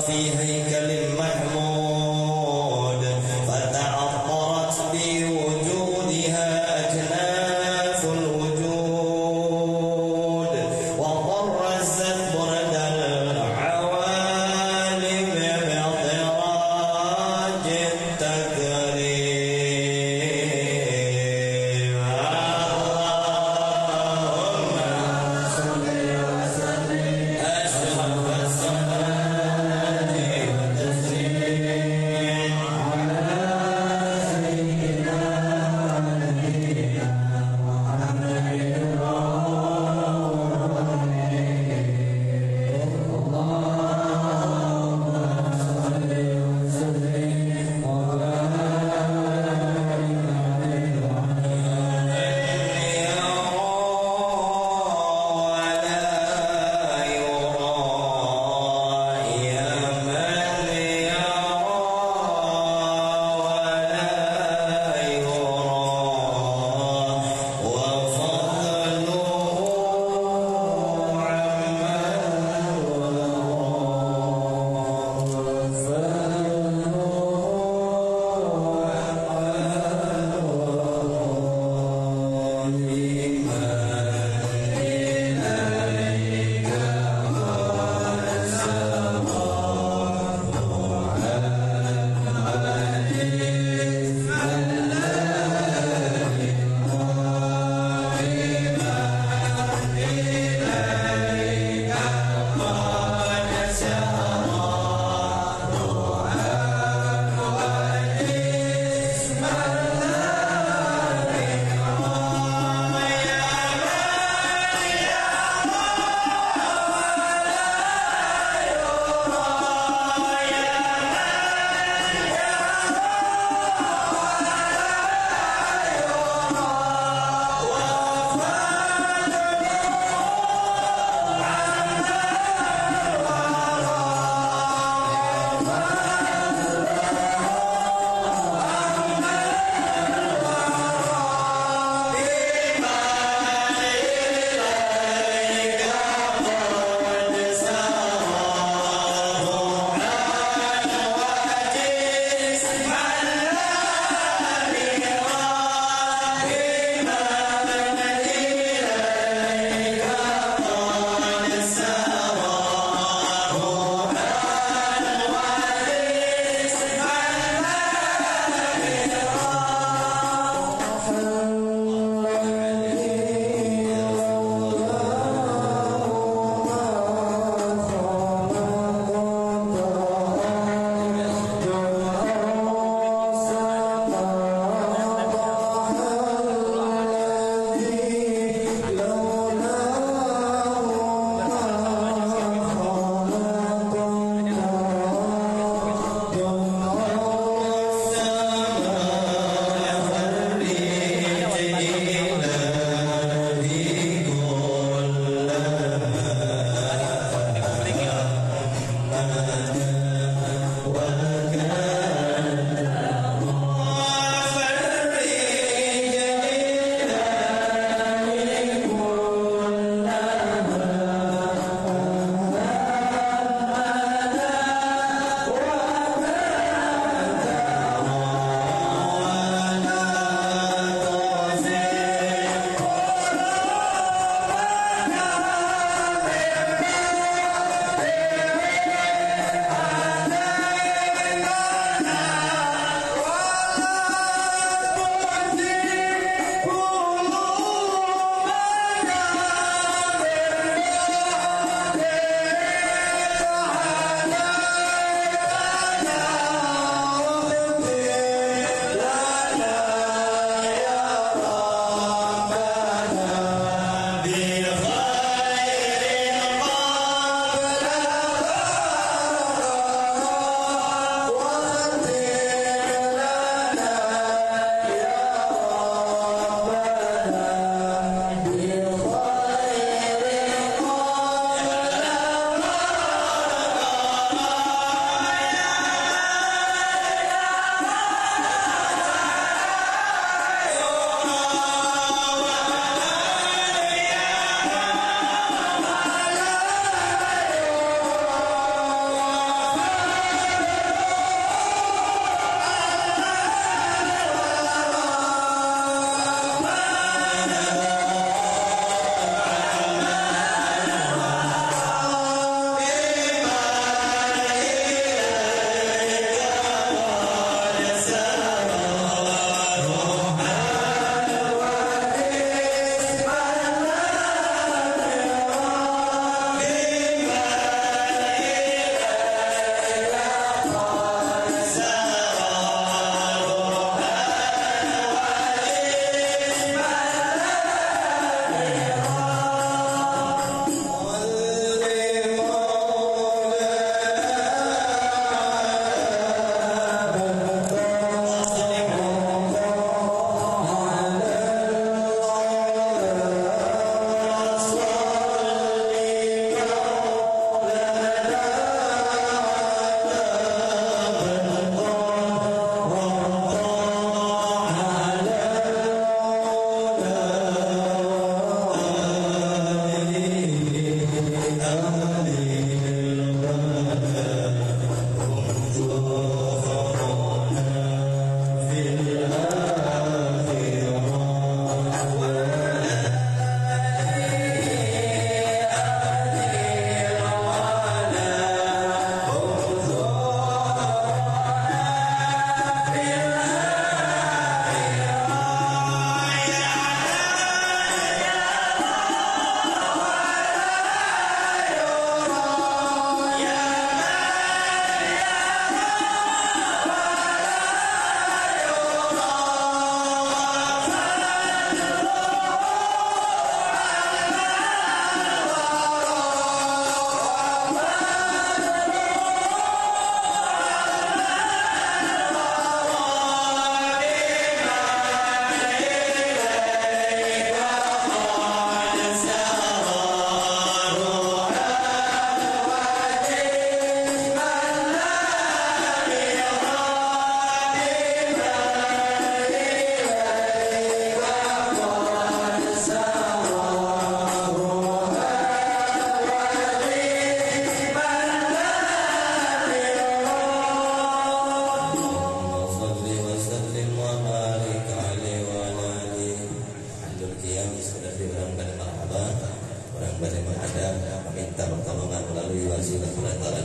في هيكل محمود فتعطرت بوجوه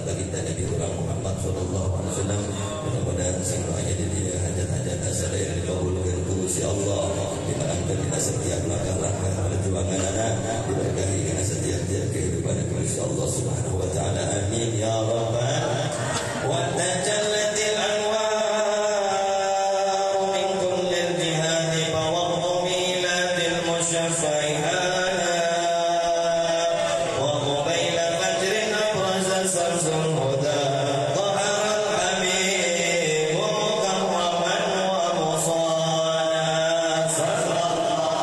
baginda Nabi Muhammad sallallahu alaihi wasallam. Mudah-mudahan semuanya dia hajat-hajat asal yang dikabulkan Gusti Allah. Diberkati kita setiap langkah-langkah perjuangan anak, diberkahi dengan setiap kehidupan Gusti Allah Subhanahu wa taala. Amin ya rabbal wa tajallatil anwar min kullil jihad fa waqtu miladil musyaffi'ah wa qabaila fajrin abraza samsul huda tahara al-habib mukarraman wa musana sallallahu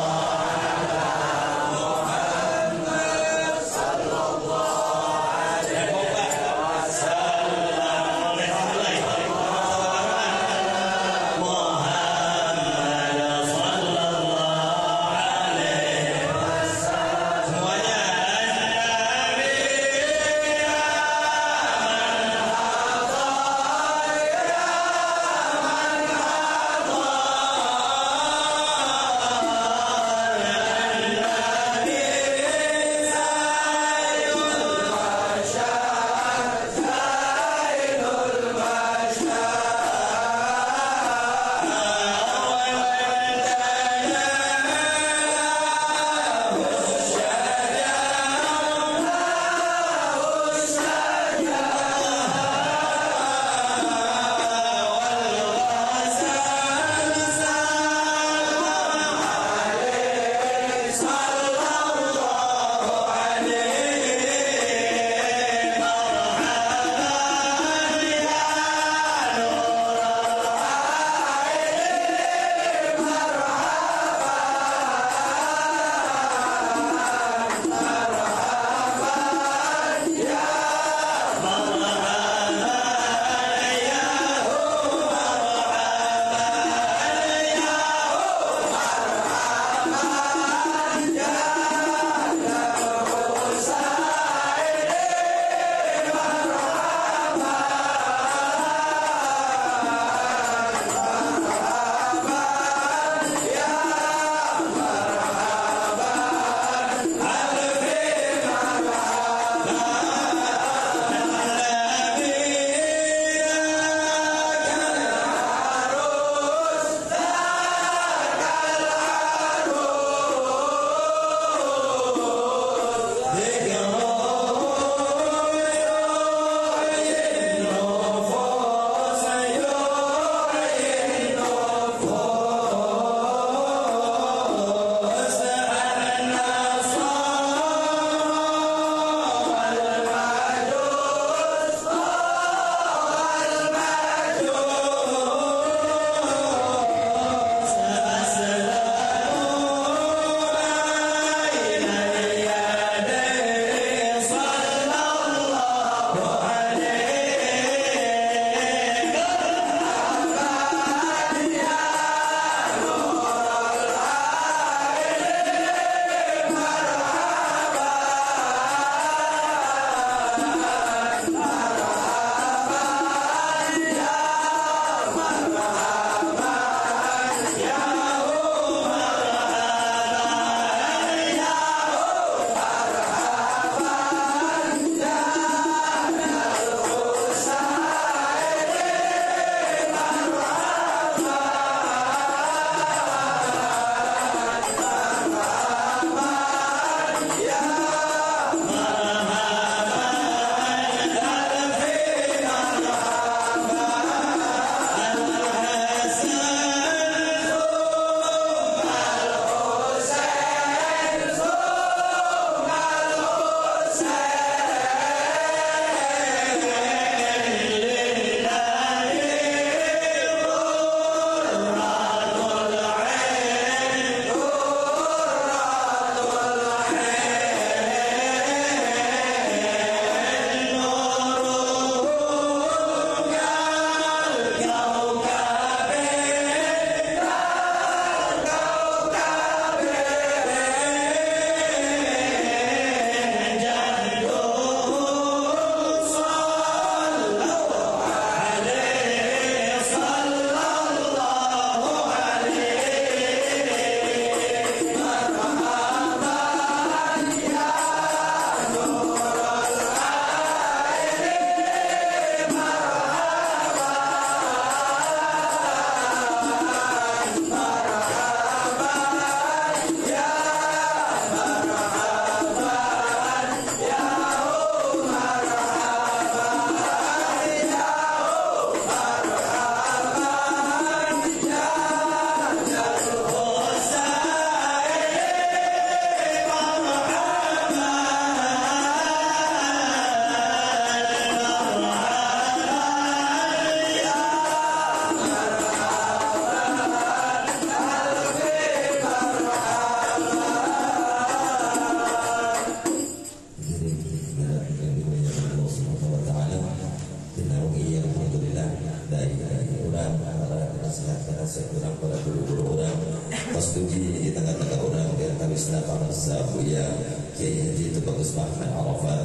studi di tengah-tengah orang yang kami senapang sabu ya Kiai Haji Tubagus Mahmud Arafat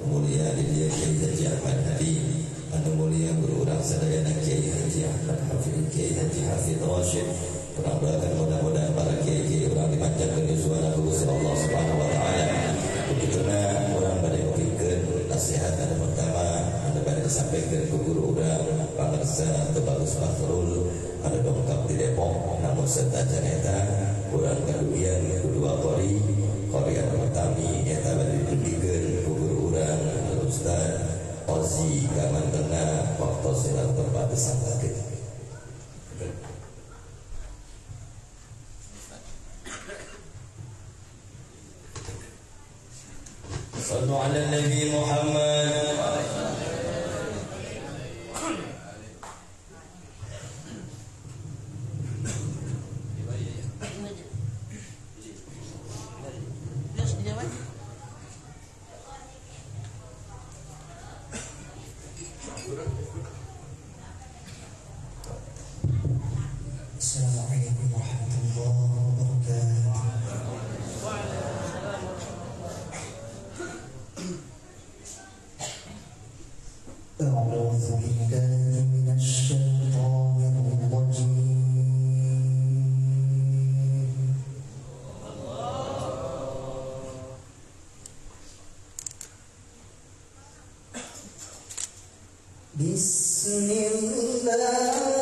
mulia di dia Kiai Haji Ahmad Hadi anu mulia guru orang sadayana Kiai Haji Ahmad Hafid Kiai Haji Hafid Rashid orang doakan mudah-mudahan para kiai orang dipanjangkan suara Gusti Allah Subhanahu wa taala begituna orang pada pikir nasihat ada pertama ada pada disampaikan ke guru orang pangarsa Tubagus Fakhrul ada dongkap di Depok namun serta janeta kurang keduian kedua kori yang pertama eta bari dipikirkeun ku guru urang Ustaz Ozi kaman tengah waktu silat tempat disampaikan. Sallu ala Nabi Muhammad. Assalamualaikum warahmatullahi wabarakatuh. أعوذ بالله من الشيطان الرجيم بسم الله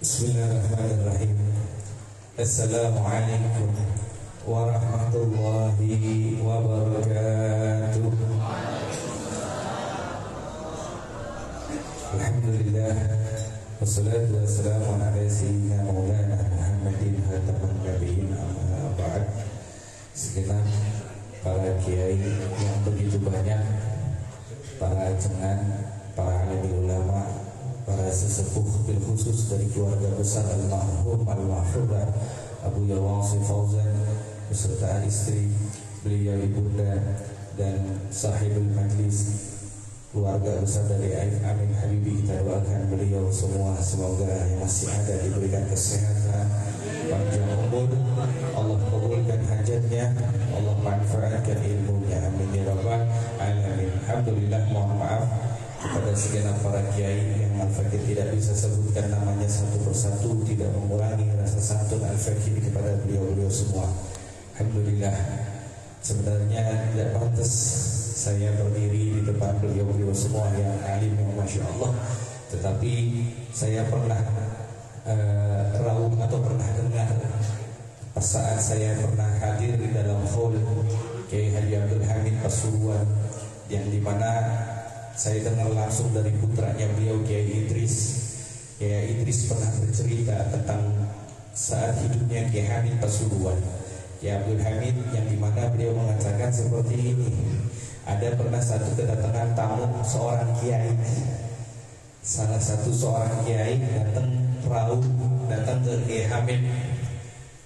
Bismillahirrahmanirrahim. Assalamualaikum warahmatullahi wabarakatuh. Alhamdulillah, wassalatu wassalamu ala sayyidina maulana Muhammadin khataman nabiyyin, amma ba'd. Segenap para kiai yang begitu banyak, para ajengan, para alim ulama, para sesepuh bil khusus dari keluarga besar almarhum al-mahfudh Abu Yawasi Fauzan beserta istri beliau ibunda dan sahibul majlis, keluarga besar dari Amin Habibi. Kita doakan beliau semua semoga yang masih ada diberikan kesehatan, panjang umur, Allah kabulkan hajatnya, Allah manfaatkan ilmunya, amin ya rabbal alamin. Alhamdulillah, mohon maaf kepada segenap para kiai yang Al-Fakir tidak bisa sebutkan namanya satu persatu, tidak mengurangi rasa santun Al-Fakir kepada beliau-beliau semua. Alhamdulillah, sebenarnya tidak pantas saya berdiri di depan beliau-beliau semua yang alim, yang Masya Allah. Tetapi saya pernah raung atau pernah dengar pas saat saya pernah hadir di dalam hall Kiai Haji Abdul Hamid Pasuruan, yang dimana saya dengar langsung dari putranya beliau Kiai Idris. Kiai Idris pernah bercerita tentang saat hidupnya Kiai Hamid Pasuruan, Kiai Abdul Hamid, yang dimana beliau mengatakan seperti ini. Ada pernah satu kedatangan tamu seorang kiai, salah satu seorang kiai datang perahu, datang ke Kiai Hamid.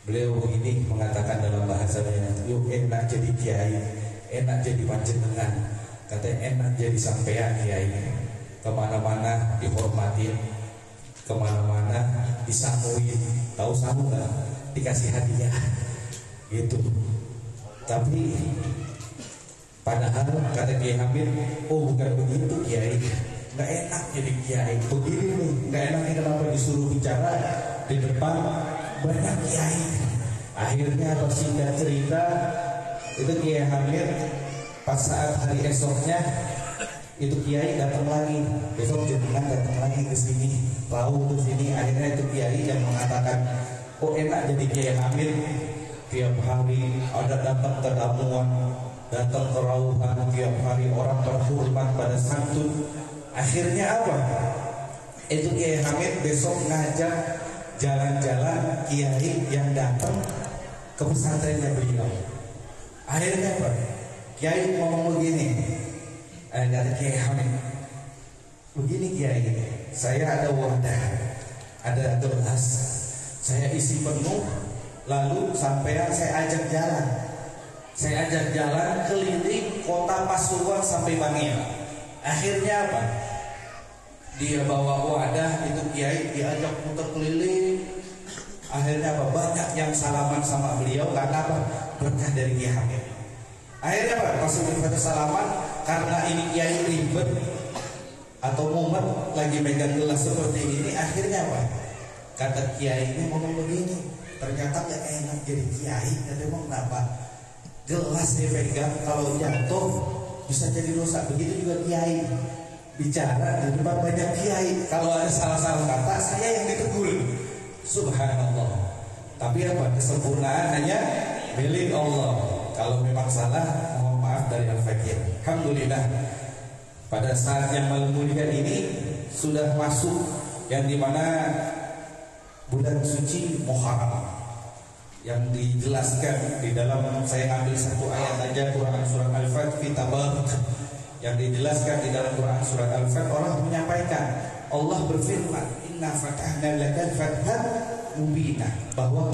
Beliau begini mengatakan dalam bahasanya, yuk enak jadi kiai, enak jadi panjenengan, katanya enak jadi sampean kiai, kemana-mana dihormatin, kemana-mana disamuin, tahu samu nggak? Dikasih hadiah, gitu. Tapi padahal kata Kiai Hamid, oh bukan begitu kiai, nggak enak jadi kiai. Begini nih, nggak enaknya kenapa disuruh bicara di depan banyak kiai. Akhirnya singkat cerita itu Kiai Hamid pas saat hari esoknya itu kiai datang lagi, besok jenengan datang lagi ke sini, tahu ke sini. Akhirnya itu kiai yang mengatakan, oh enak jadi Kiai Hamid, tiap hari ada datang kedamuan, datang ke rauhan, tiap hari orang terhormat pada santun. Akhirnya apa? Itu Kiai Hamid besok ngajak jalan-jalan kiai yang datang ke pesantrennya beliau. Akhirnya apa? Kiai ngomong begini, kata Kiai Hamid, begini kiai, saya ada wadah, ada gelas, saya isi penuh, lalu sampean saya ajak jalan. Saya ajak jalan keliling kota Pasuruan sampai Bangil. Akhirnya apa? Dia bawa wadah, itu kiai diajak putar keliling. Akhirnya apa? Banyak yang salaman sama beliau karena apa? Berkah dari Kiai Hamid. Akhirnya apa? Pas udah salaman, karena ini kiai ribet atau mumet lagi megang gelas seperti ini. Akhirnya apa? Kata kiai ini ngomong begini, ternyata gak enak jadi kiai. Dan emang kenapa? Gelas dipegang, kalau jatuh bisa jadi dosa. Begitu juga kiai bicara di depan banyak kiai, kalau ada salah-salah kata saya yang ditegur. Subhanallah. Tapi apa? Kesempurnaan hanya milik Allah. Kalau memang salah, mohon maaf dari Al-Fakir. Alhamdulillah pada saat yang malam mulia ini sudah masuk yang dimana bulan suci Muharram yang dijelaskan di dalam, saya ambil satu ayat aja, Quran surat Al-Fat yang dijelaskan di dalam Quran surat Al-Fat. Allah menyampaikan, Allah berfirman, Inna fatahna laka fathan mubina, bahwa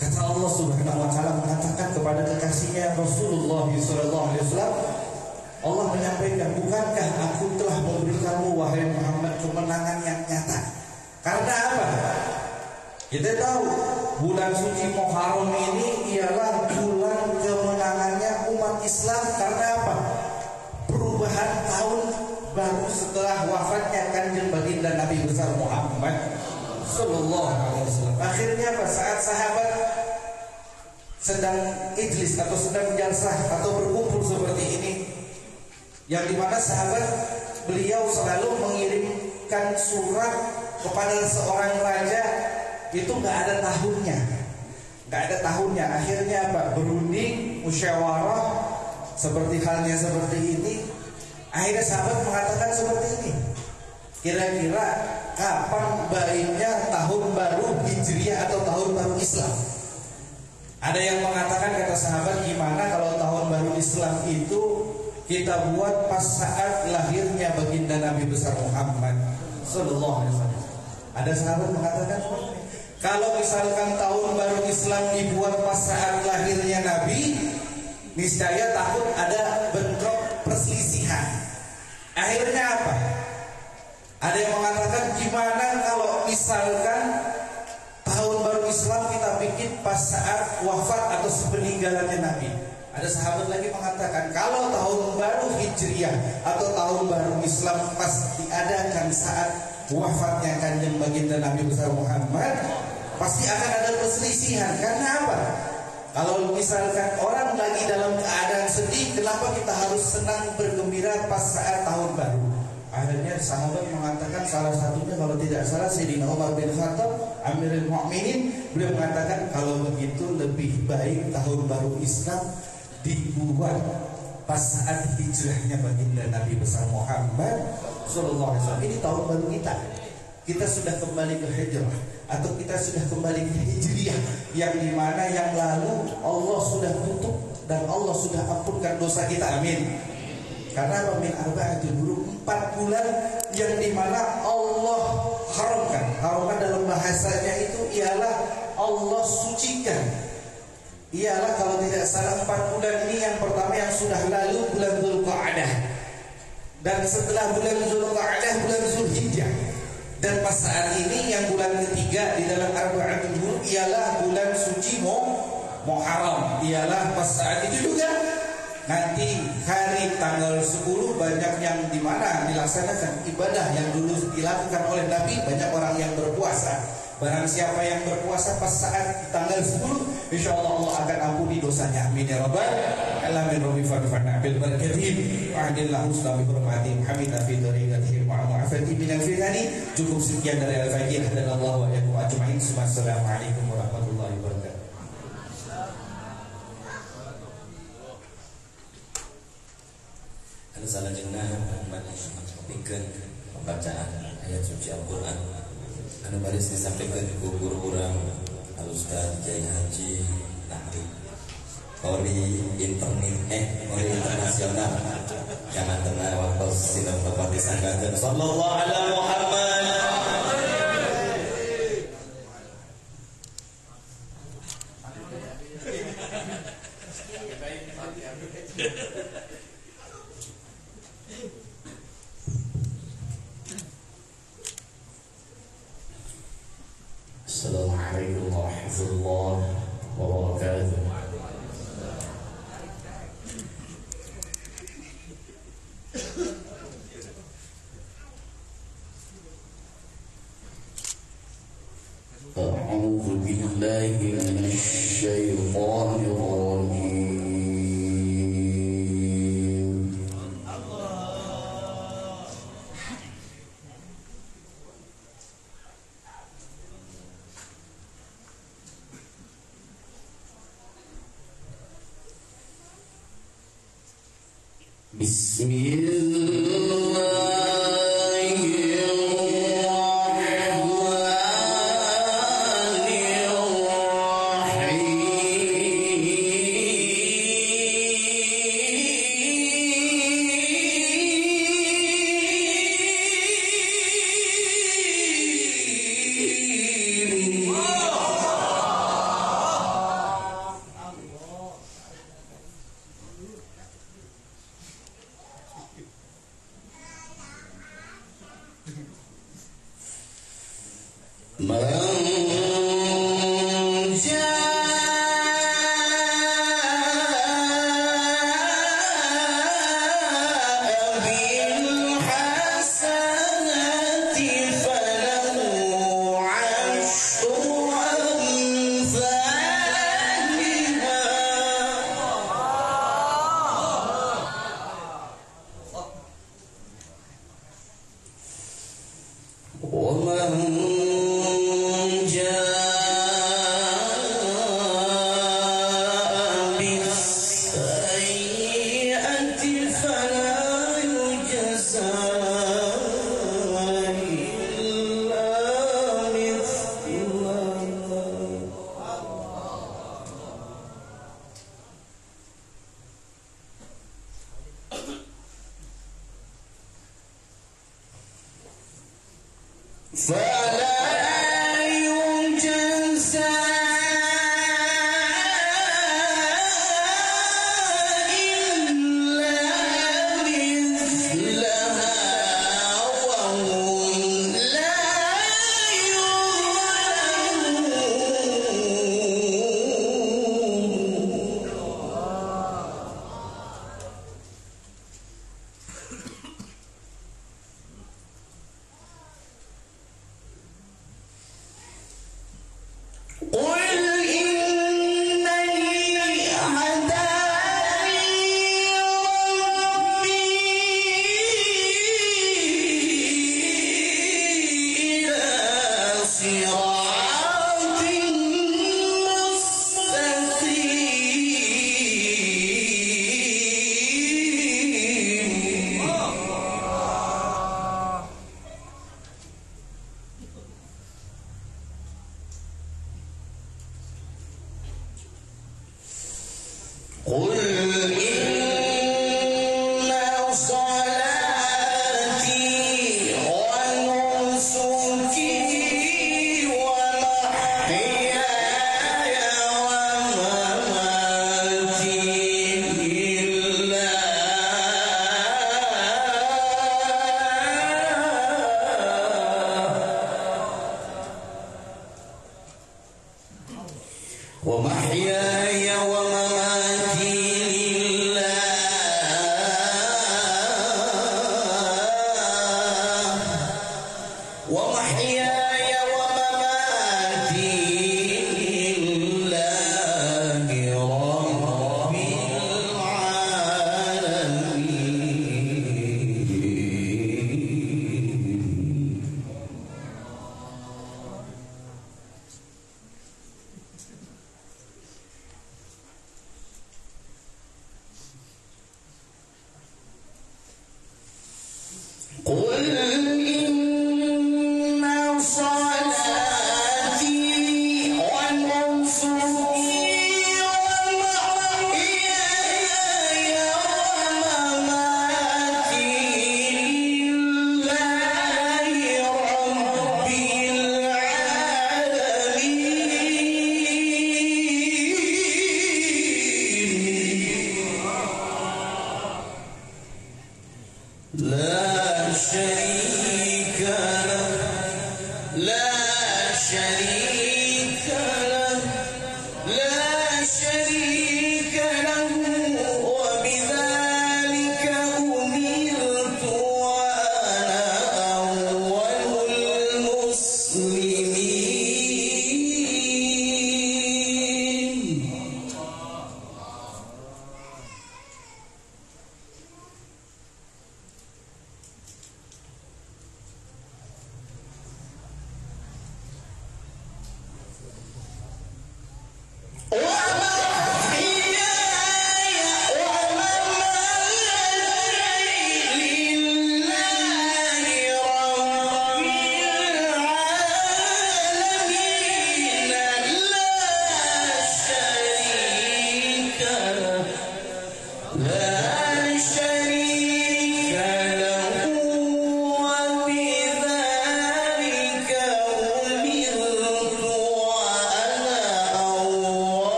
kata Allah Subhanahu wa taala mengatakan kepada kekasihnya Rasulullah SAW, Allah menyampaikan, bukankah aku telah memberikanmu wahai Muhammad kemenangan yang nyata? Karena apa? Kita tahu bulan suci Muharram ini ialah bulan kemenangannya umat Islam. Karena apa? Perubahan tahun baru setelah wafatnya kanjeng baginda Nabi besar Muhammad Sallallahu Alaihi Wasallam. Akhirnya apa? Saat sahabat sedang ijlis atau sedang jalsah atau berkumpul seperti ini, yang dimana sahabat beliau selalu mengirimkan surat kepada seorang raja, itu nggak ada tahunnya. Akhirnya apa? Berunding, musyawarah, seperti halnya seperti ini. Akhirnya sahabat mengatakan seperti ini, kira-kira kapan baiknya tahun baru Hijriah atau tahun baru Islam? Ada yang mengatakan, kata sahabat, gimana kalau tahun baru Islam itu kita buat pas saat lahirnya baginda Nabi besar Muhammad Sallallahu Alaihi Wasallam. Ada sahabat mengatakan, kalau misalkan tahun baru Islam dibuat pas saat lahirnya Nabi, niscaya takut ada bentrok perselisihan. Akhirnya apa? Ada yang mengatakan, gimana kalau misalkan tahun baru Islam kita bikin pas saat wafat atau sepeninggalannya Nabi? Ada sahabat lagi mengatakan, kalau tahun baru Hijriah atau tahun baru Islam pas diadakan saat wafatnya kanjeng baginda Nabi besar Muhammad, pasti akan ada perselisihan. Karena apa? Kalau misalkan orang lagi dalam keadaan sedih, kenapa kita harus senang bergembira pas saat tahun baru? Akhirnya sahabat mengatakan, salah satunya kalau tidak salah Sayyidina Umar bin Khattab Amirul Mukminin, beliau mengatakan, kalau begitu lebih baik tahun baru Islam dibuat pas saat hijrahnya baginda Nabi besar Muhammad Sallallahu Alaihi Wasallam. Ini tahun baru kita. Kita sudah kembali ke hijrah atau kita sudah kembali ke hijriah, yang dimana yang lalu Allah sudah tutup dan Allah sudah ampunkan dosa kita. Amin. Karena min arba'atul hurum, 4 bulan yang dimana Allah haramkan dalam bahasanya itu ialah Allah sucikan. Ialah kalau tidak salah 4 bulan ini, yang pertama yang sudah lalu bulan Dzulqa'dah, dan setelah bulan Dzulqa'dah bulan Zulhijjah, dan pas saat ini yang bulan ketiga di dalam arba'atul hurum ialah bulan suci Muharram. Ialah pas saat itu juga nanti hari tanggal 10 banyak yang dimana dilaksanakan ibadah yang dulu dilakukan oleh Nabi. Banyak orang yang berpuasa. Barang siapa yang berpuasa pas saat tanggal 10, insyaallah Allah akan ampuni dosanya. Amin ya rabbal alamin. Rabbi fa'fa'na bil barakatih wa adillahu sallallahu hormati hamida fi dariqatihi wa ma'afati minal fitani. Cukup sekian dari al-faqih dan Allah wa yakum ajma'in. Assalamualaikum warahmatullahi wabarakatuh. Salajengna pikeun pembacaan ayat suci Al-Qur'an anu baris disampaikan ku guru urang Ustaz Kiai Haji Nahri Ori internasional jangan tenang waktu sidang bapak disanggakeun sallallahu alaihi Muhammad. Assalamualaikum warahmatullahi wabarakatuh. A'udzu billahi minasy syaithanir rajim.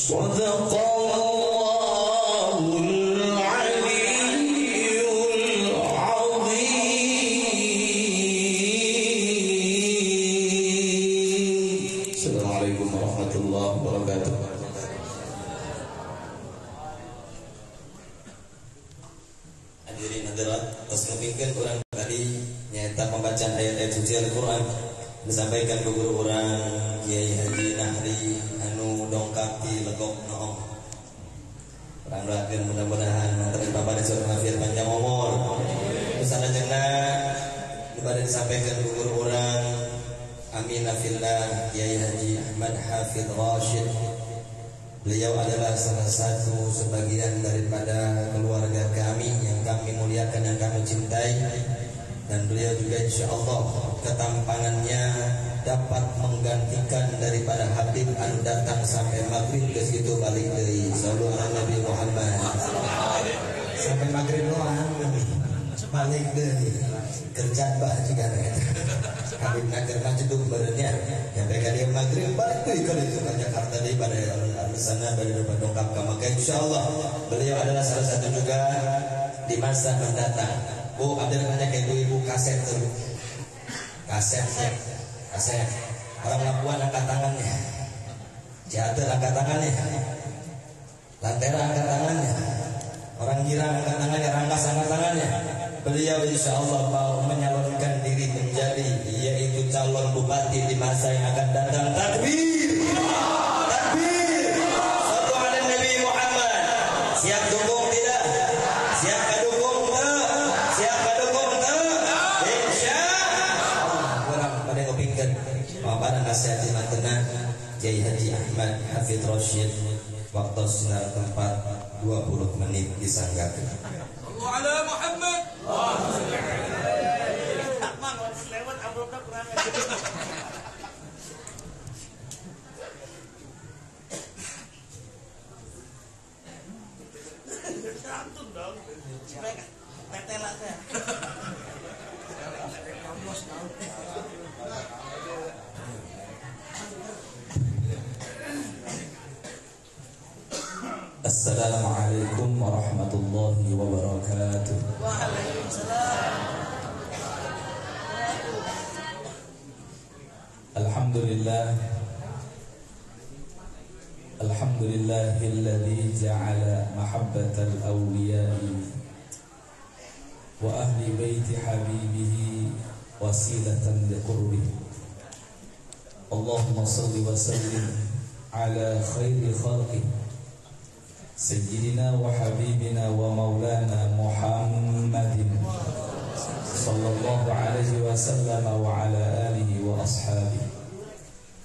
Assalamualaikum warahmatullahi wabarakatuh. Hadirin hadirat, tos ngepikeun urang tadi nyata pembacaan ayat-ayat suci Al-Qur'an disampaikan ke guru urang Kiai Haji Nahri anu dongkap di Legok Noong. Urang doakeun mudah-mudahan manten Bapak disuruh ngafiat panjang umur. Terus salajengna dibade disampaikan ke guru urang Aminah fillah Kiai Haji Ahmad Hafidh Rashid. Beliau adalah salah satu sebagian daripada keluarga kami yang kami muliakan, yang kami cintai. Dan beliau juga insyaallah ketampangannya dapat menggantikan daripada Habib anu datang sampai maghrib ke situ balik dari sallallahu alaihi Nabi Muhammad. Sampai maghrib doang balik dari kerjaan bah juga Habib nakir majeduk badannya yang mereka dia maghrib balik tuh kalau itu ke Jakarta di pada sana pada depan dongkap ke maka insyaallah beliau adalah salah satu juga di masa mendatang. Bu, ada namanya kayak ibu kaset tuh. Kaset. Orang Labuan angkat tangannya. Ciater angkat tangannya. Lantera angkat tangannya. Orang Girang angkat tangannya, Rangkas angkat tangannya. Beliau insyaallah mau menyalonkan diri menjadi yaitu calon bupati di masa yang akan datang. Takbir. Takbir. Satu ala Nabi Muhammad. Siap dukung tidak? Siap dukung tak? Siap dukung tak? Insyaallah. Orang pada kepingkan pada nasihat mantena Kiai Haji Ahmad Hafidh Rashid. Waktu sinar tempat 20 menit disanggakan. Ala Muhammad. Assalamualaikum warahmatullahi wabarakatuh. Waalaikumsalam. Alhamdulillahilladzi ja'ala mahabbatal awliya'i wa ahli baiti habibihi wasilatan liqurbihi. Allahumma salli wa sallim ala khairi khalqih Sayyidina wa habibina wa maulana Muhammadin sallallahu alaihi wa sallam wa ala alihi wa ashabihi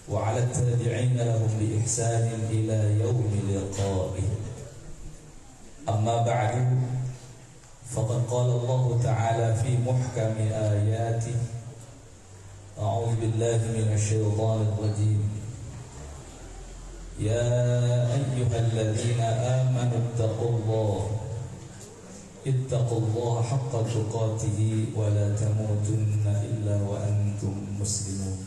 wa ala tabi'ina lahum bi ihsanin ila yaumi liqa'ih. Amma ba'du, faqad qala Allah ta'ala fi muhkami ayatihi a'udzu billahi minasy syaithanir rajim. يا أيها الذين آمنوا اتقوا الله حق تقاته ولا تموتن إلا وأنتم مسلمون.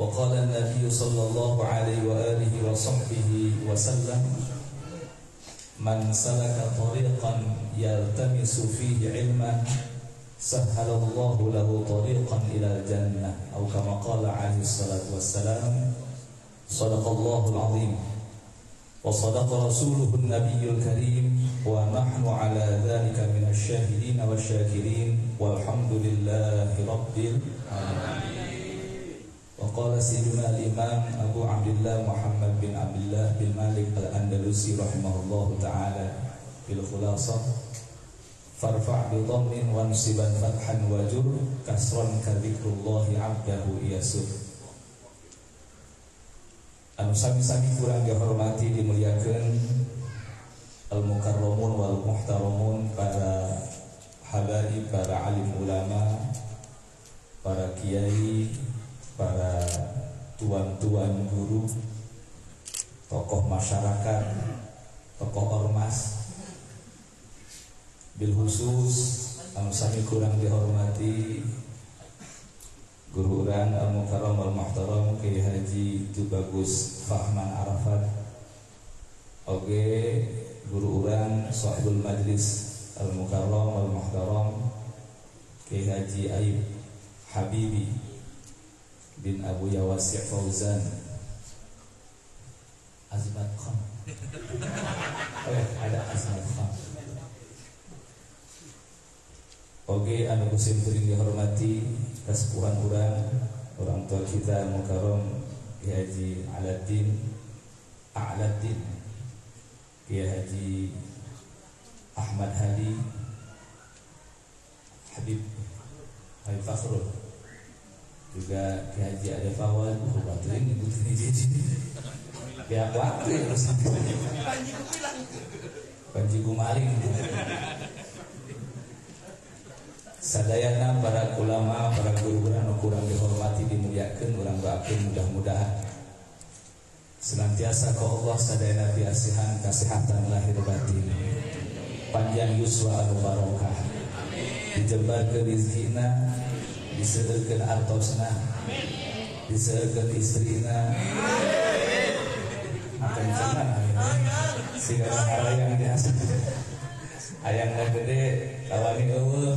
وقال النبي صلى الله عليه وآله وصحبه وسلم من سلك طريقا يلتمس فيه علما سهل الله له طريقا إلى الجنة أو كما قال عليه الصلاة والسلام. Sadaqallahul azim wa sadaqa rasuluhun nabiyul karim wa nahnu ala dhalika minasy syahidin wa syakirin walhamdulillahi rabbil alamin. Wa qala sayyiduna al-imam Abu Abdullah Muhammad bin Abdullah bin Malik al-Andalusi rahimahullahu ta'ala bil khulasah farfa' bi dhammin wa nusiban fathan wa jur kasran ka dzikrullahi 'abdahu yasur. Anu sami-sami kurang dihormati dimuliakan al-mukarramun wal muhtaramun, para habaib, para alim ulama, para kiai, para tuan-tuan guru, tokoh masyarakat, tokoh ormas, bil khusus anu sami kurang dihormati guru urang al-mukarram al-muhtaram Kiai Haji Tubagus Fahman Arafat, oge guru urang sahibul majlis al-mukarram al-muhtaram Kiai Haji Aib Habibi bin Abu Yawasi' Fauzan Azmat Khan. Ada Azmat Khan. Oke, anu kusim kuring dihormati kasepuhan orang tua kita mukarram Kiai Haji Aladdin Kiai Haji Ahmad Hadi Habib Fakhrul, juga Kiai Haji Ade Fawad Batuin nyebutin di sini. Ya waktu terus Panji Gumaring. Sadayana para ulama, para guru anu kurang dihormati dimuliakeun, urang doakeun mudah-mudahan senantiasa ka Allah sadayana piasihan kasehatan lahir batin, panjang yuswa anu barokah, dijembarkeun rezekina, diseukeun artosna, diseukeun istrina, akan cenah sigana harayang biasa. Ayangna gede kawani eueuh.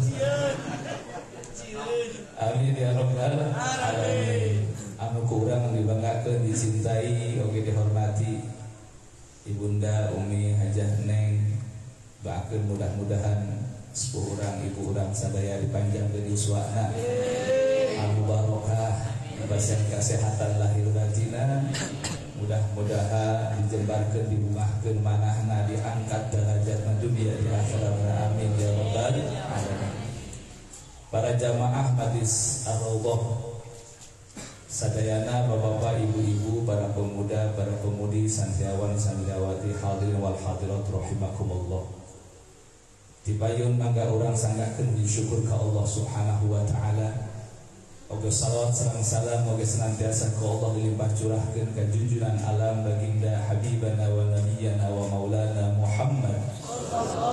Amin ya rabbal alamin. Anu ku urang dibanggakeun, dicintai, oge dihormati Ibunda Umi Hajah Neng, doakeun mudah-mudahan sepuh urang, ibu urang sadaya dipanjangkeun yuswana, anu barokah, basian kasehatan lahir batina. Mudah-mudahan dijembarkeun, dirumahkeun manahna, diangkat derajatna dunia di akhirat. Amin ya rabbal alamin. Para jamaah majlis Ar-Raudhah sadayana, bapak-bapak, ibu-ibu, para pemuda, para pemudi, santriawan, santriawati, hadirin wal hadirat rahimakumullah. Dipayun mangga urang sanggakeun syukur ka Allah Subhanahu wa taala. Oge salawat sareng salam oge senantiasa ka Allah dilimpah curahkeun ka junjungan alam baginda habibana wa nabiyana wa maulana Muhammad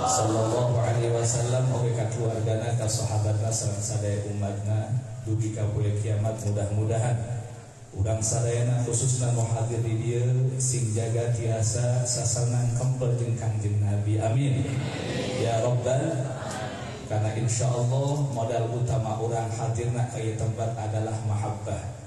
sallallahu alaihi wasallam, oge ka keluargana, ka sahabatna sareng sadaya umatna dugi ka poe kiamat. Mudah-mudahan urang sadayana khususna nu hadir di dieu sing jaga tiasa sasanan kempel jeung Kangjeng Nabi. Amin ya rabbal. Karena insya Allah modal utama orang hadirna ke tempat adalah mahabbah.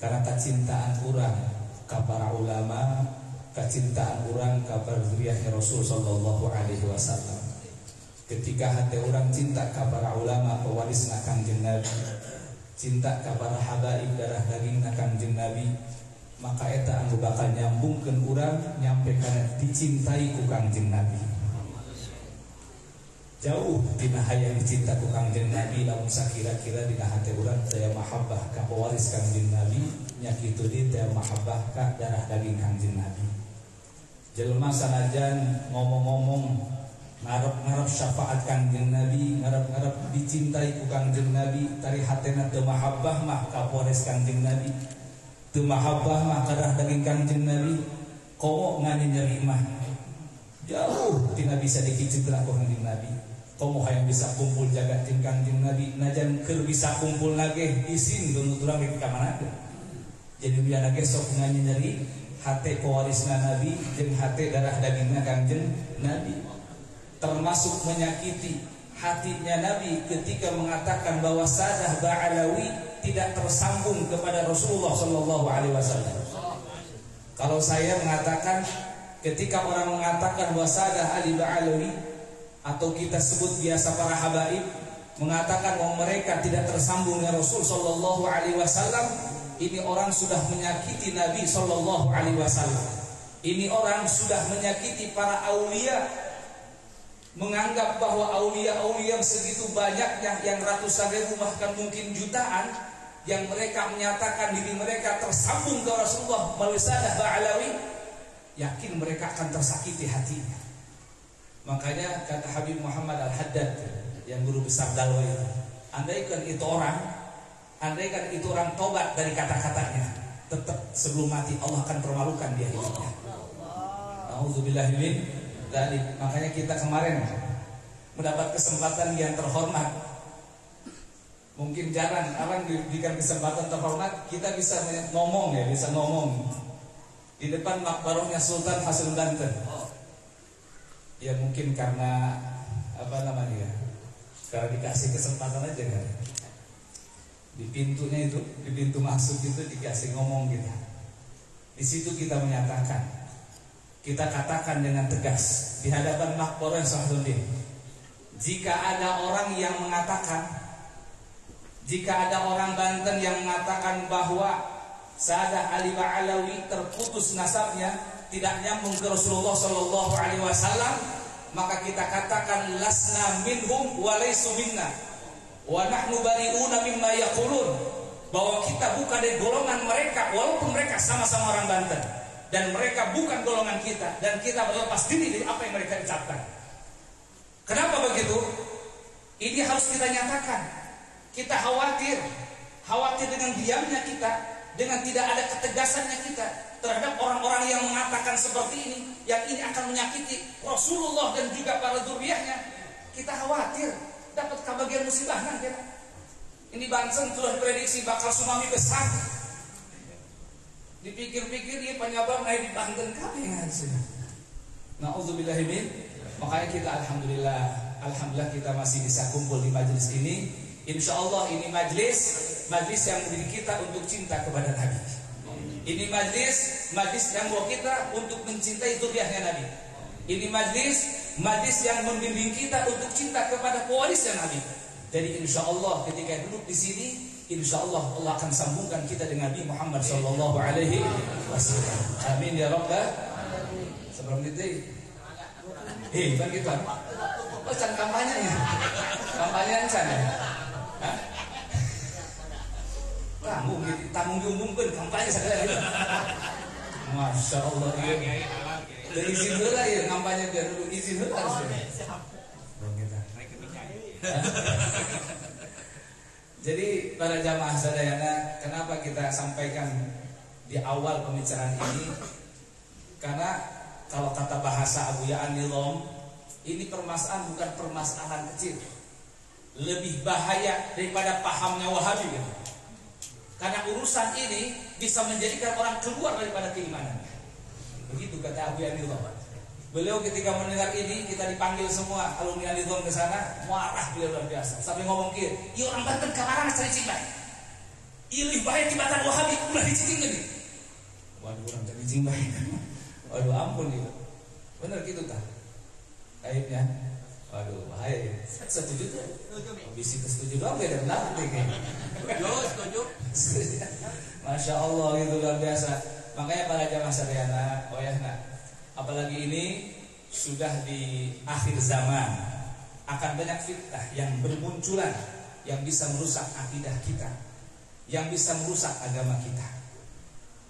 Karena kecintaan orang ke para ulama, kecintaan orang ke zuriyahnya Rasul sallallahu alaihi wasallam. Ketika hati orang cinta ke para ulama, pewarisna Kangjeng Nabi, cinta ke para habaib darah dagingna Kangjeng Nabi, maka eta anu bakal nyambungkeun urang nyampe kana dicintai ku Kangjeng Nabi. Jauh dina hayang dicinta ku Kangjeng Nabi, lamun sakira-kira dina hati urang teu mahabbah ka pewaris Kangjeng Nabi, nya kitu deui teu mahabbah ka darah daging Kangjeng Nabi. Jelema sanajan ngomong-ngomong ngarep-ngarep syafaat Kangjeng Nabi, ngarep-ngarep dicintai ku Kangjeng Nabi, tari hatena teu mahabbah mah ka pewaris Kangjeng Nabi, teu mahabbah mah ka darah daging Kangjeng Nabi, komo ngani nyeri mah jauh tina bisa dikicitra ku Kangjeng Nabi. Komo hayang bisa kumpul jaga tim Kangjeng Nabi, najan keur bisa kumpul nage isin geunut urang di ka manakeun. Jadi biar nage sok nyari hate pewarisna Nabi jeung hate darah dagingna Kangjeng Nabi. Termasuk menyakiti hatinya Nabi ketika mengatakan bahwa Sadah Ba'alawi tidak tersambung kepada Rasulullah sallallahu alaihi wasallam. Kalau saya mengatakan ketika orang mengatakan bahwa Sadah Ali Ba'alawi atau kita sebut biasa para habaib mengatakan bahwa mereka tidak tersambung dengan Rasul sallallahu alaihi wasallam, ini orang sudah menyakiti Nabi sallallahu alaihi wasallam. Ini orang sudah menyakiti para aulia, menganggap bahwa aulia-aulia yang segitu banyaknya, yang ratusan ribu bahkan mungkin jutaan, yang mereka menyatakan diri mereka tersambung ke Rasulullah melalui Sadah Ba'alawi, yakin mereka akan tersakiti hatinya. Makanya kata Habib Muhammad Al-Haddad yang guru besar dakwah itu, andaikan itu orang tobat dari kata-katanya, tetap sebelum mati Allah akan permalukan dia hidupnya. A'udzubillahi min dzalik. Makanya kita kemarin mendapat kesempatan yang terhormat Mungkin jarang orang diberikan kesempatan terhormat, kita bisa ngomong ya, bisa ngomong di depan makbarahnya Sultan Hasan Banten. Ya mungkin karena apa namanya ya, karena dikasih kesempatan aja kan. Di pintunya itu, di pintu masuk itu dikasih ngomong kita. Di situ kita menyatakan, kita katakan dengan tegas di hadapan makbarah Salahuddin. Jika ada orang yang mengatakan, jika ada orang Banten yang mengatakan bahwa Sadah Ali Ba'alawi terputus nasabnya, tidak nyambung ke Rasulullah Sallallahu Alaihi Wasallam, maka kita katakan lasna minhum wa laysu minna wa nahnu bari'una mimma yaqulun, bahwa kita bukan dari golongan mereka walaupun mereka sama-sama orang Banten, dan mereka bukan golongan kita, dan kita berlepas diri dari apa yang mereka ucapkan. Kenapa begitu? Ini harus kita nyatakan. Kita khawatir dengan diamnya kita, dengan tidak ada ketegasannya kita terhadap orang-orang yang mengatakan seperti ini, yang ini akan menyakiti Rasulullah dan juga para zuriyahnya. Kita khawatir dapat kebagian musibah nanti. Ini Banten telah diprediksi bakal tsunami besar. Dipikir-pikir dia penyebab naik di Banten kami hasilnya. Na'udzubillahi min. Makanya kita alhamdulillah kita masih bisa kumpul di majelis ini. Insya Allah ini majlis yang mendidik kita untuk cinta kepada Nabi. Ini majlis yang membawa kita untuk mencintai zuriyahnya Nabi. Ini majlis yang membimbing kita untuk cinta kepada pewarisnya Nabi. Jadi insya Allah ketika duduk di sini, insya Allah Allah akan sambungkan kita dengan Nabi Muhammad Sallallahu Alaihi Wasallam. Amin ya Rabbal. Sebelum itu, bukan gitu. Oh, can kampanye can ya. Tanggung diumumkan kampanye segala gitu. Masya Allah ya. Dari izin dulu lah ya kampanye biar dulu izin dulu harus. Jadi para jamaah sadayana, kenapa kita sampaikan di awal pembicaraan ini? Karena kalau kata bahasa Abu Ya'an Nizam, ini permasalahan bukan permasalahan kecil. Lebih bahaya daripada pahamnya Wahabi gitu. Karena urusan ini bisa menjadikan orang keluar daripada keimanannya. Begitu kata Abu Ya'an Nizam. Beliau ketika mendengar ini, kita dipanggil semua alumni Al-Nizam ke sana, marah beliau luar biasa. Sampai ngomong kir, "Iya orang Banten kalarang cari cimbay. Iya lebih bahaya dibatan Wahabi, ulah dicicing nih." Waduh, orang cari cimbay. Waduh ampun ya. Benar gitu tak? Aibnya. Waduh bahaya ya. Setuju tuh. Bisi setuju doang beda benar nih kayaknya. Setuju. Masya Allah itu luar biasa. Makanya para jamaah sadayana, apalagi ini sudah di akhir zaman, akan banyak fitnah yang bermunculan yang bisa merusak akidah kita, yang bisa merusak agama kita.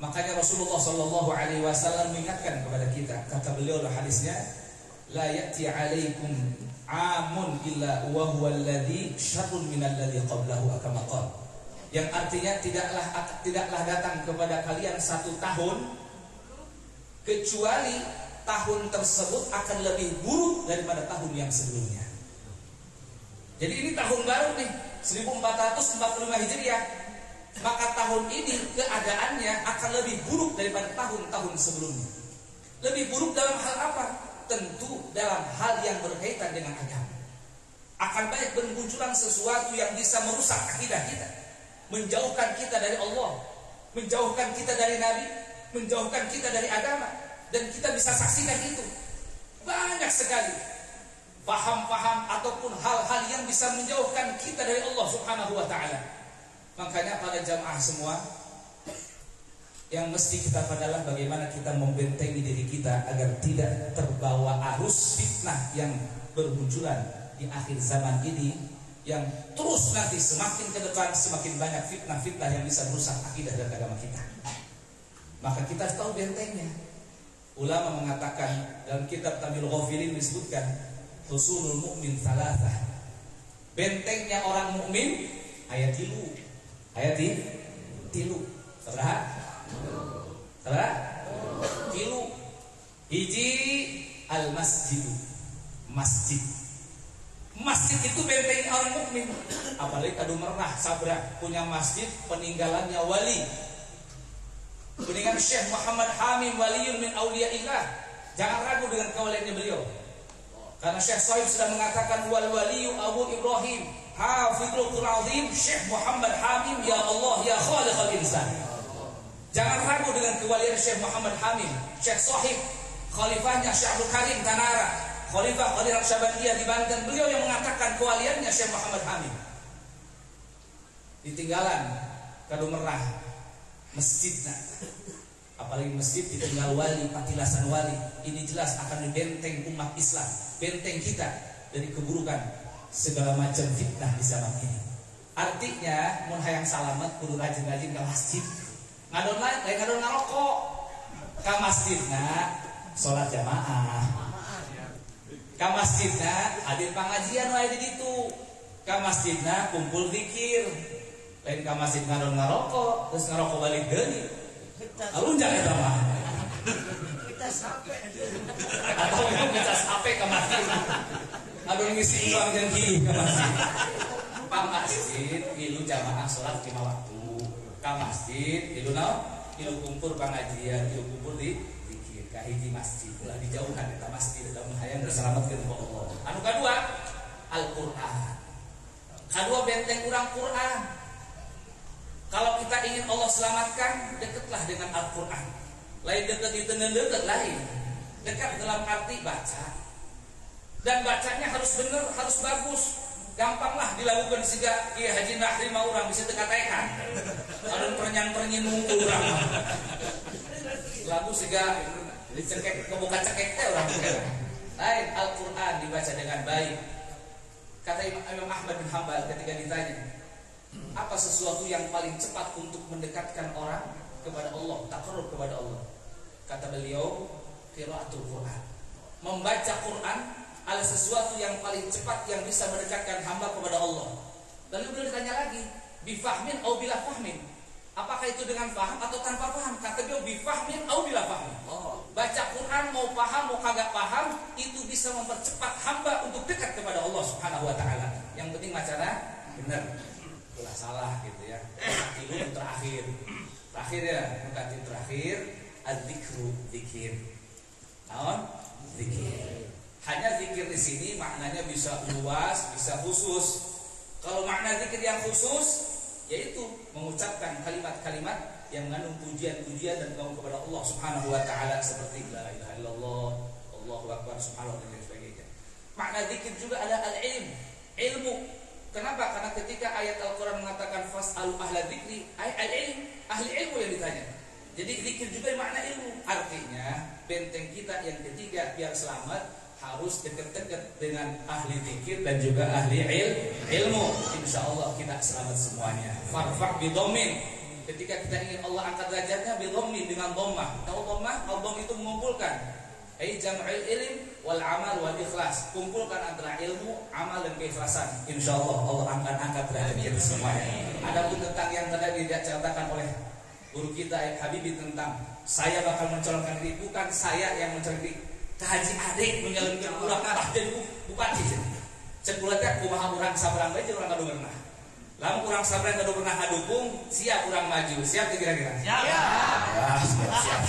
Makanya Rasulullah Sallallahu Alaihi Wasallam mengingatkan kepada kita, kata beliau dalam hadisnya, la ya'ti 'alaikum 'amun illa wa huwa alladhi syarrun min alladhi qablahu kama qala. Yang artinya tidaklah datang kepada kalian satu tahun kecuali tahun tersebut akan lebih buruk daripada tahun yang sebelumnya. Jadi ini tahun baru nih, 1445 Hijriah. Maka tahun ini keadaannya akan lebih buruk daripada tahun-tahun sebelumnya. Lebih buruk dalam hal apa? Tentu dalam hal yang berkaitan dengan agama. Akan banyak bermunculan sesuatu yang bisa merusak akidah kita, menjauhkan kita dari Allah, menjauhkan kita dari Nabi, menjauhkan kita dari agama. Dan kita bisa saksikan itu banyak sekali paham-paham ataupun hal-hal yang bisa menjauhkan kita dari Allah Subhanahu wa ta'ala. Makanya pada jamaah semua, yang mesti kita adalah bagaimana kita membentengi diri kita agar tidak terbawa arus fitnah yang bermunculan di akhir zaman ini, yang terus nanti semakin ke depan semakin banyak fitnah-fitnah yang bisa merusak akidah dan agama kita. Maka kita harus tahu bentengnya. Ulama mengatakan dalam kitab Tamil Ghafilin disebutkan husulul mu'min thalathah. Bentengnya orang mukmin ayat tilu. Saudara? Tilu. Hiji al-masjid. Masjid itu itu benteng orang mukmin. Apalagi kadu merah sabra punya masjid peninggalannya wali. Peninggalan Syekh Muhammad Hamim waliyun min auliyaillah. Jangan ragu dengan kewaliannya beliau. Karena Syekh Sohib sudah mengatakan wal waliyu Abu Ibrahim Hafidhul Azim Syekh Muhammad Hamim ya Allah ya khaliqal insan. Jangan ragu dengan kewalian Syekh Muhammad Hamim. Syekh Sohib khalifahnya Syekh Abdul Karim Tanara, Khalifah Qadir Syabandiyah di Banten, beliau yang mengatakan kewaliannya Syekh Muhammad Hamim. Ditinggalan kadu merah masjidnya. Apalagi masjid ditinggal wali, patilasan wali. Ini jelas akan membenteng umat Islam, benteng kita dari keburukan segala macam fitnah di zaman ini. Artinya mun hayang salamet kudu rajin-rajin ke masjid. Ngadon lain ngadon ngarokok. Ka masjidna salat jamaah. Ka masjidna hadir pengajian wae di ditu. Ka masjidna kumpul zikir. Lain ka masjid ngadon ngarokok, terus ngarokok balik deui. Alunjang eta mah. Kita sampai Atau yang kita sampai ke masjid. Aduh ngisi uang janji ke masjid. Ka masjid ilu jamaah salat 5 waktu. Ka masjid ilu naon? Ilu kumpul pengajian, ilu kumpul di zikir. Ka hiji masjid ulah dijauhan eta masjid dalam hayang diselametkeun ku Allah. Anu kadua Al-Qur'an. Kadua benteng urang Qur'an. Kalau kita ingin Allah selamatkan, dekatlah dengan Al-Quran. Lain dekat itu dekat lain. Dekat dalam arti baca. Dan bacanya harus benar, harus bagus. Gampanglah dilakukan sehingga Kiai Haji Nahri mau orang bisa dikatakan. Ada pernyang-pernyin mungkul orang. Lagu sehingga dicekek, kebuka cekek orang. Lain Al-Quran dibaca dengan baik. Kata Imam Ahmad bin Hanbal ketika ditanya, apa sesuatu yang paling cepat untuk mendekatkan orang kepada Allah, taqarrub kepada Allah? Kata beliau, qiraatul Quran. Membaca Quran adalah sesuatu yang paling cepat yang bisa mendekatkan hamba kepada Allah. Lalu beliau ditanya lagi, bifahmin au bila fahmin? Apakah itu dengan paham atau tanpa paham? Kata beliau, bifahmin au bila fahmin. Baca Quran mau paham mau kagak paham, itu bisa mempercepat hamba untuk dekat kepada Allah Subhanahu wa taala. Yang penting bacanya benar. Itulah salah gitu ya. Itu terakhir ya, mengkatin terakhir az-zikru, zikir. Naon? Zikir. Hanya zikir di sini maknanya bisa luas, bisa khusus. Kalau makna zikir yang khusus yaitu mengucapkan kalimat-kalimat yang mengandung pujian-pujian dan kaum kepada Allah Subhanahu wa taala seperti la ilaha illallah, Allahu akbar, subhanallah dan sebagainya. Makna zikir juga ada al-ilm, ilmu. Kenapa? Karena ketika ayat Al-Quran mengatakan fas'alu ahla dzikri, al-ilm, ahli ilmu yang ditanya. Jadi zikir juga makna ilmu. Artinya benteng kita yang ketiga biar selamat harus dekat-dekat dengan ahli zikir dan juga ahli ilmu. Insyaallah kita selamat semuanya. Farfa' bidhammin. Ketika kita ingin Allah angkat derajatnya bidhammin dengan dhammah. Tahu dhammah? Dhammah itu mengumpulkan. Jam'ul ilm wal amal wal ikhlas. Kumpulkan antara ilmu, amal dan keikhlasan. Insyaallah Allah akan angkat derajat kita semuanya. Adapun tentang yang tadi diceritakan oleh guru kita Habibie tentang saya bakal mencalonkan diri, bukan saya yang mencalonkan diri. Haji adik menjalankan ulang arah jadi bupati. Cekulanya kumaha urang sabarang bae jeung urang kadu pernah. Lamun urang sabarang kadu pernah ngadukung, siap urang maju. Siap teu kira-kira? Siap. Ya, siap.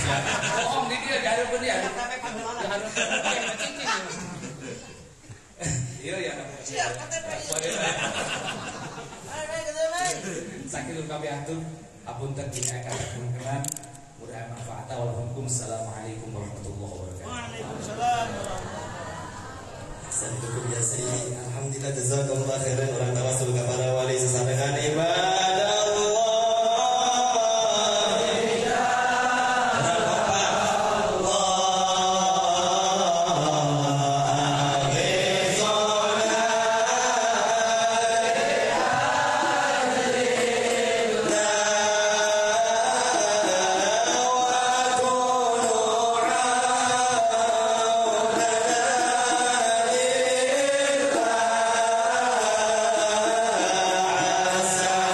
Bohong di dia dihareupeun dia. Dihareupeun yang mencicing. Iya ya. Siap KTP. Sakitu kabiatun apunten dinaekan kemungkinan mudah manfaat. Wassalamualaikum warahmatullahi wabarakatuh. Waalaikumsalam. Assalamualaikum ya Sayyidi. Alhamdulillah jazakumullah khairan. Orang tawasul kepada wali sesarengan ibadah Allah. Asa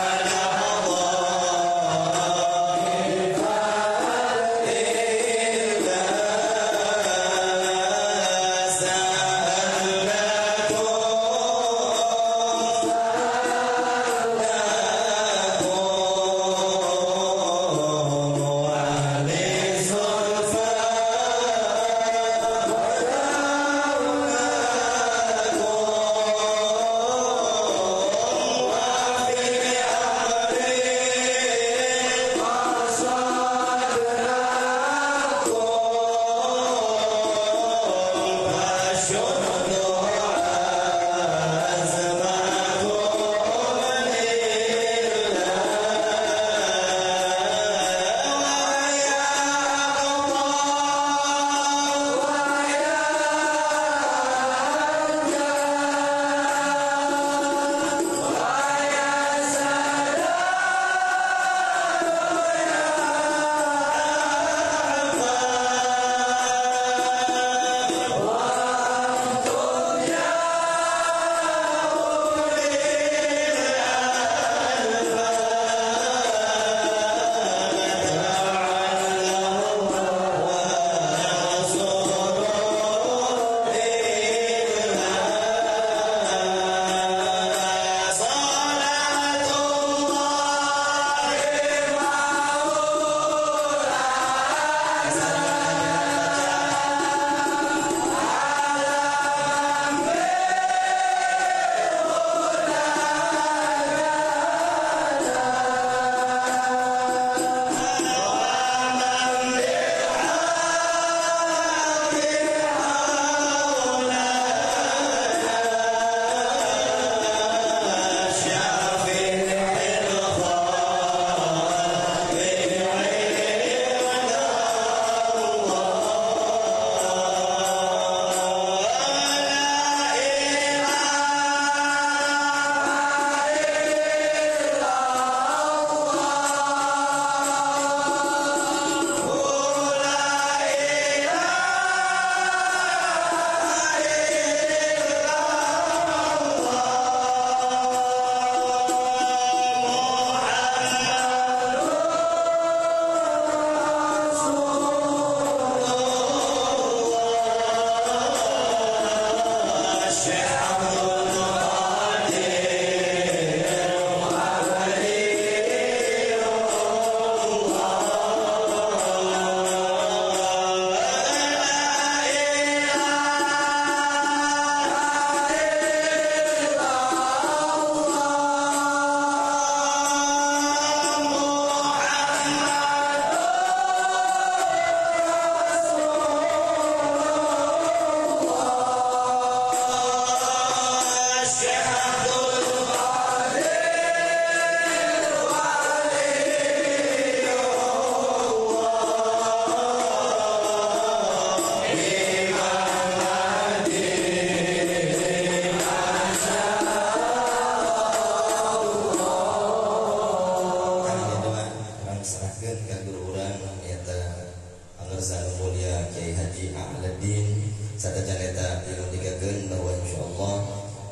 Kiai Haji Ahladin sadacan eta yang digakeun bahwa insyaallah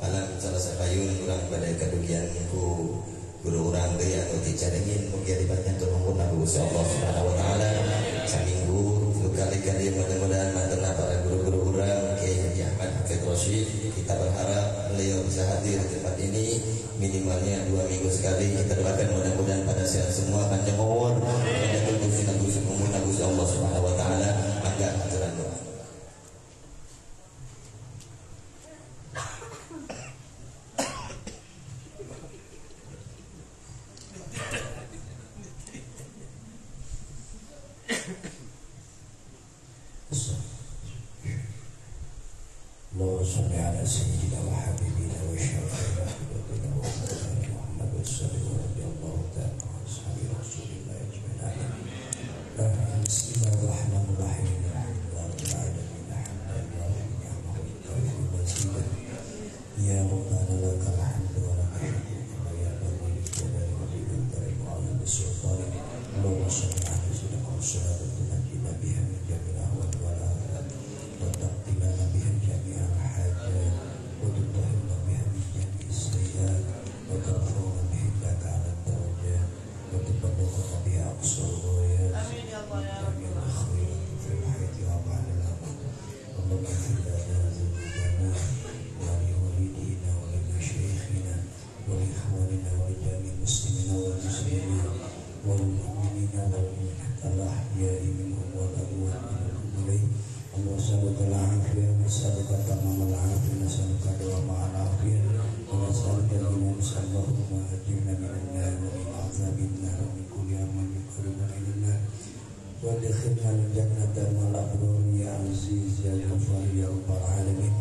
alam salah sapayun urang badai kadugian ku guru urang ge anu dicarengin mugi dibatnya tulungun ku Gusti Allah Subhanahu wa taala saminggu kali-kali mudah-mudahan mantenna para guru-guru urang Kiai Haji Ahmad Hafid Rasyid kita berharap beliau bisa hadir di tempat ini minimalnya 2 minggu sekali. Kita doakan mudah-mudahan pada sehat semua, panjang umur dan Gusti Allah Subhanahu wa taala. Maka aturan doa. اللهم صل على سيدنا وحبيبنا وشفيعنا محمد صلى الله تعالى على اصحاب رسول الله اجمعين. بسم الله الرحمن الرحيم الحمد لله رب العالمين حمدا لله ونعمه وكافي مزيدا يا ربنا لك الحمد ولك الشكر كما ينبغي لجلال وجهك الكريم وعظيم سلطانك. اللهم صل على سيدنا والصلاه تنجينا بها من جميع الاهوال والآفات وتقضي لنا بها جميع الحاجات وتطهرنا بها من جميع السيئات وترفعنا بها لك على الدرجات وتبلغنا بها اقصى الغايات جميع الخيرات في الحياه وبعد الموت. اللهم اغفر لنا ذنوبنا ولوالدينا ولمشايخنا ولاخواننا ولجميع المسلمين والمسلمين والمؤمنين والمؤمنات الاحياء منهم والاموات منهم اليه. ونسألك العافية ونسألك تمام العافية ونسألك دوام العافية ونسألك الإيمان. اللهم أجرنا من النار ومن عذاب النار ومن كل أمر يقربنا إلى النار وادخلنا الجنة مع الأبرار يا عزيز يا غفار يا رب العالمين.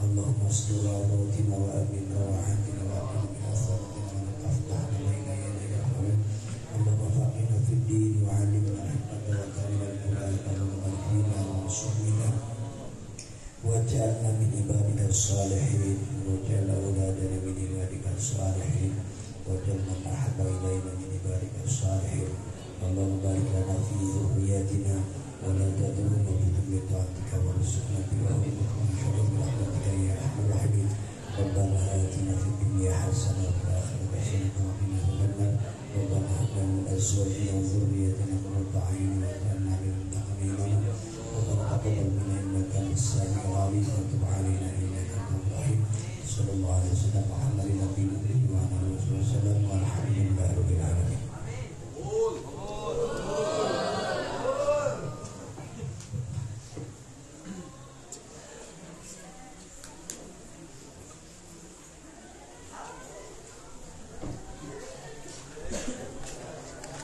اللهم استر عوراتنا وأمن روعاتنا وأقم من أثارنا من أفتحنا بين يديك الخير. اللهم فقهنا في الدين وعلمنا الحكمة وكرم القرآن والمغفرين والمسلمين واجعلنا من عبادك الصالحين واجعل أولادنا من عبادك الصالحين واجعل من أحب إلينا من عبادك الصالحين. اللهم بارك لنا في ذرياتنا ولا تدعونا بذنب طاعتك وارزقنا برحمتك من شر برحمتك يا أرحم الراحمين. ربنا آتنا في الدنيا حسنة وفي الآخرة حسنة وقنا عذاب النار. ربنا هب لنا من أزواجنا وذرياتنا قرة أعين